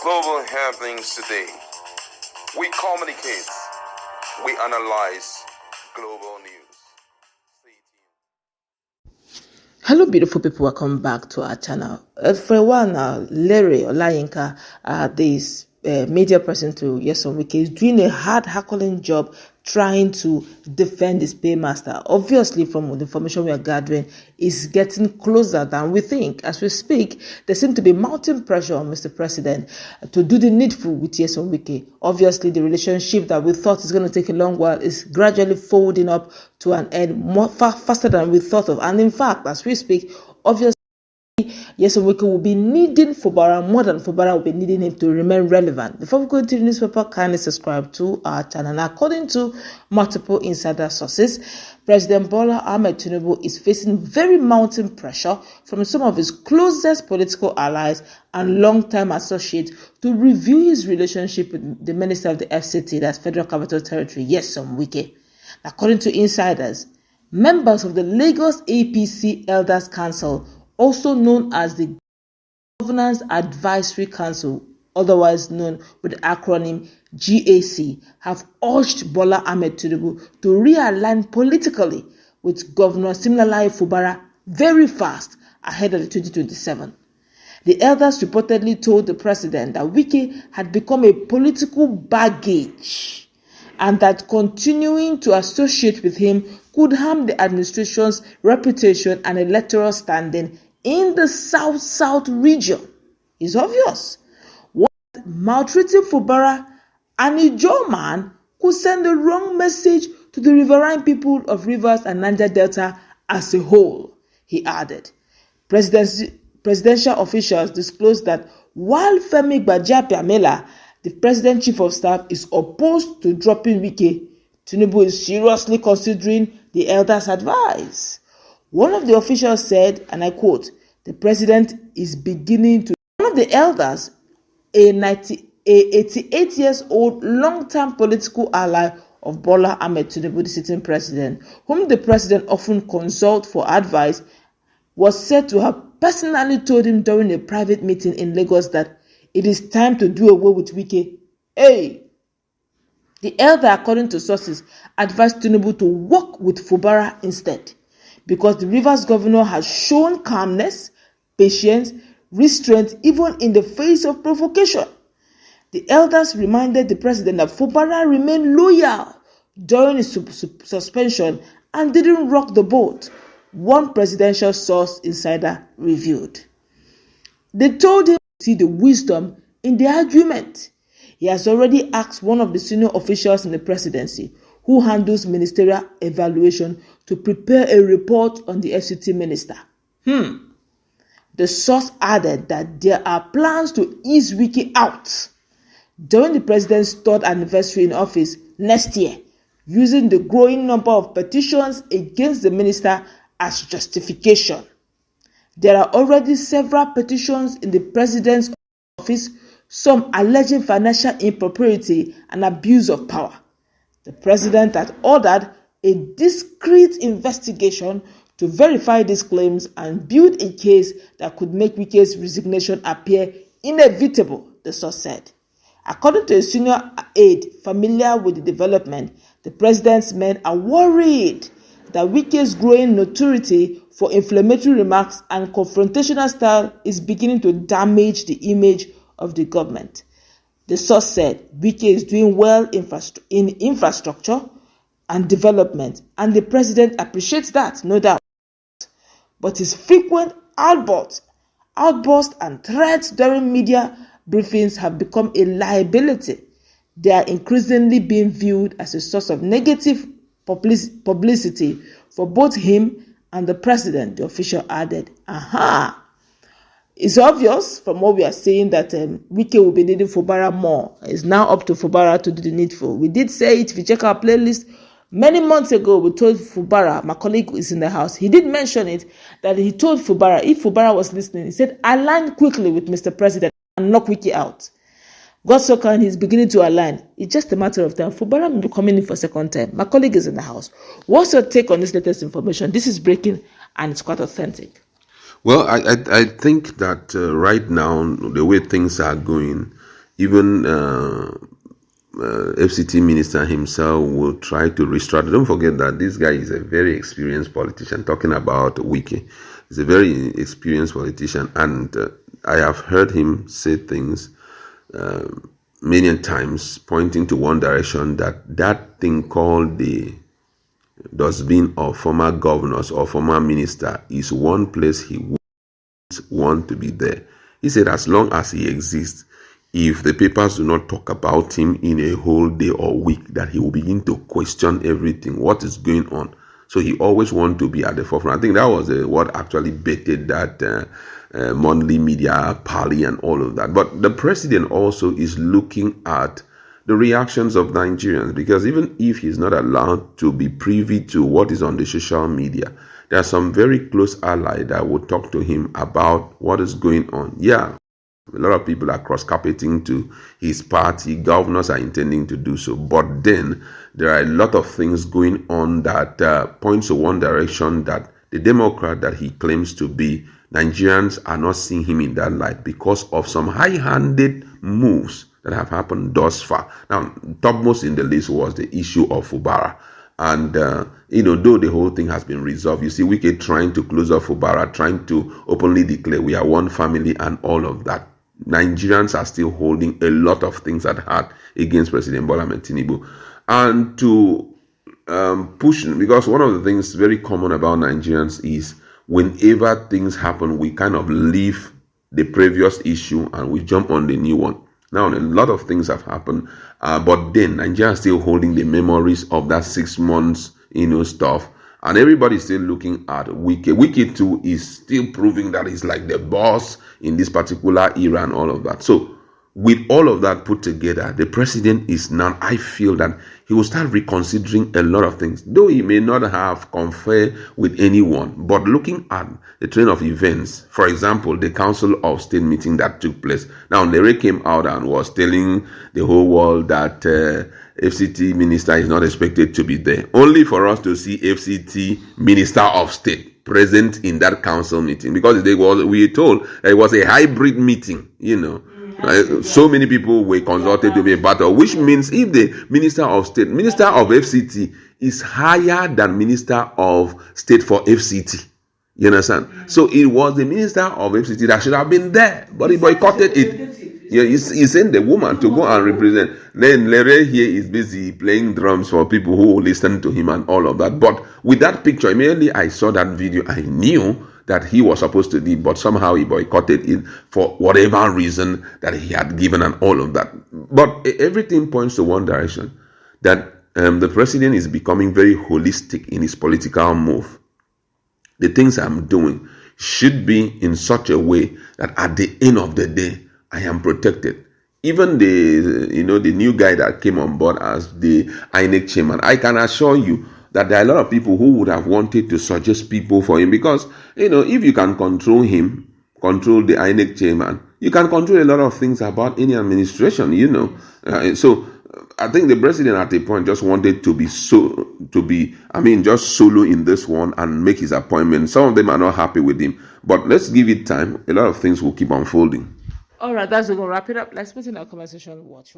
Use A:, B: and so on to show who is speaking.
A: global happenings today. We communicate, we analyze global news. Stay tuned.
B: Hello, beautiful people. Welcome back to our channel. For a while now, Larry Olayinka, this media person to Wike, is doing a hard-hackling job trying to defend his paymaster. Obviously, from the information we are gathering, is getting closer than we think. As we speak, there seems to be mounting pressure on Mr. President to do the needful with Wike. Obviously, the relationship that we thought is going to take a long while is gradually folding up to an end faster than we thought of. And in fact, as we speak, obviously, Wike will be needing Fubara more than Fubara will be needing him to remain relevant. Before we go into the newspaper, kindly subscribe to our channel. Now, according to multiple insider sources, President Bola Ahmed Tinubu is facing very mounting pressure from some of his closest political allies and long-time associates to review his relationship with the Minister of the FCT, that's Federal Capital Territory, Wike. According to insiders, members of the Lagos APC Elders Council, also known as the Governance Advisory Council, otherwise known with the acronym GAC, have urged Bola Ahmed Tinubu to realign politically with Governor Siminalayi Fubara very fast ahead of the 2027. The elders reportedly told the president that Wike had become a political baggage and that continuing to associate with him could harm the administration's reputation and electoral standing in the South region. It's obvious. What maltreating Fubara and a Ijaw man could send the wrong message to the riverine people of Rivers and Niger Delta as a whole, he added. Presidential officials disclosed that while Femi Gbajabiamila, the president chief of staff, is opposed to dropping Wike, Tinubu is seriously considering the elders' advice. One of the officials said, and I quote, "The president is beginning to..." One of the elders, a 88 years old long-term political ally of Bola Ahmed Tinubu, the sitting president, whom the president often consults for advice, was said to have personally told him during a private meeting in Lagos that it is time to do away with Wike. The elder, according to sources, advised Tinubu to work with Fubara instead, because the Rivers governor has shown calmness, patience, restraint, even in the face of provocation. The elders reminded the president that Fubara remained loyal during his suspension and didn't rock the boat, one presidential source insider revealed. They told him to see the wisdom in the argument. He has already asked one of the senior officials in the presidency, who handles ministerial evaluation, to prepare a report on the FCT minister. The source added that there are plans to ease Wike out during the president's third anniversary in office next year, using the growing number of petitions against the minister as justification. There are already several petitions in the president's office, some alleging financial impropriety and abuse of power. The president had ordered a discreet investigation to verify these claims and build a case that could make Wike's resignation appear inevitable, the source said. According to a senior aide familiar with the development, the president's men are worried that Wike's growing notoriety for inflammatory remarks and confrontational style is beginning to damage the image of the government. The source said Wike is doing well in infrastructure and development, and the president appreciates that, no doubt. But his frequent outbursts and threats during media briefings have become a liability. They are increasingly being viewed as a source of negative publicity for both him and the president, the official added. It's obvious from what we are saying that Wike will be needing Fubara more. It's now up to Fubara to do the needful. We did say it. If you check our playlist, many months ago, we told Fubara, my colleague is in the house, he did mention it, that he told Fubara, if Fubara was listening, he said, align quickly with Mr. President and knock Wike out. God so kind, he's beginning to align. It's just a matter of time. Fubara will be coming in for a second time. My colleague is in the house. What's your take on this latest information? This is breaking and it's quite authentic.
C: Well, I think that right now, the way things are going, even FCT minister himself will try to restructure. Don't forget that this guy is a very experienced politician. Talking about Wike, he's a very experienced politician, and I have heard him say things many times pointing to one direction, that thing called the dustbin of former governors or former minister is one place he would want to be there. He said as long as he exists, if the papers do not talk about him in a whole day or week, that he will begin to question everything, what is going on. So he always wants to be at the forefront. I think that was what actually baited that monthly media parley and all of that. But the president also is looking at the reactions of Nigerians, because even if he's not allowed to be privy to what is on the social media, there are some very close allies that will talk to him about what is going on. Yeah, a lot of people are cross-carpeting to his party. Governors are intending to do so. But then there are a lot of things going on that points to one direction, that the Democrat that he claims to be, Nigerians are not seeing him in that light because of some high-handed moves that have happened thus far. Now, topmost in the list was the issue of Fubara. And, though the whole thing has been resolved, you see Wike trying to close off Fubara, trying to openly declare we are one family and all of that. Nigerians are still holding a lot of things at heart against President Bola Ahmed Tinubu. And to push, because one of the things very common about Nigerians is whenever things happen, we kind of leave the previous issue and we jump on the new one. Now, a lot of things have happened, but then Nigeria is still holding the memories of that 6 months, stuff. And everybody's still looking at Wike. Wike too is still proving that he's like the boss in this particular era and all of that. So with all of that put together, the president is now, I feel that he will start reconsidering a lot of things, though he may not have conferred with anyone. But looking at the train of events, for example, the Council of State meeting that took place. Now, Lere came out and was telling the whole world that FCT minister is not expected to be there, only for us to see FCT minister of state present in that council meeting, because we were told it was a hybrid meeting, so many people were consulted to be a battle, which means if the minister of state, minister of FCT is higher than minister of state for FCT. You understand? So it was the minister of FCT that should have been there, but he boycotted it. Yeah, he sent the woman to go and represent. Then Lere here is busy playing drums for people who listen to him and all of that. But with that picture, immediately I saw that video, I knew that he was supposed to be, but somehow he boycotted it for whatever reason that he had given and all of that. But everything points to one direction, that the president is becoming very holistic in his political move. The things I'm doing should be in such a way that at the end of the day, I am protected. Even the new guy that came on board as the INEC chairman, I can assure you that there are a lot of people who would have wanted to suggest people for him, because, if you can control him, control the INEC chairman, you can control a lot of things about any administration, So I think the president at a point just wanted to be just solo in this one and make his appointment. Some of them are not happy with him, but let's give it time. A lot of things will keep unfolding.
B: All right, that's going to wrap it up. Let's put in our conversation. Watch.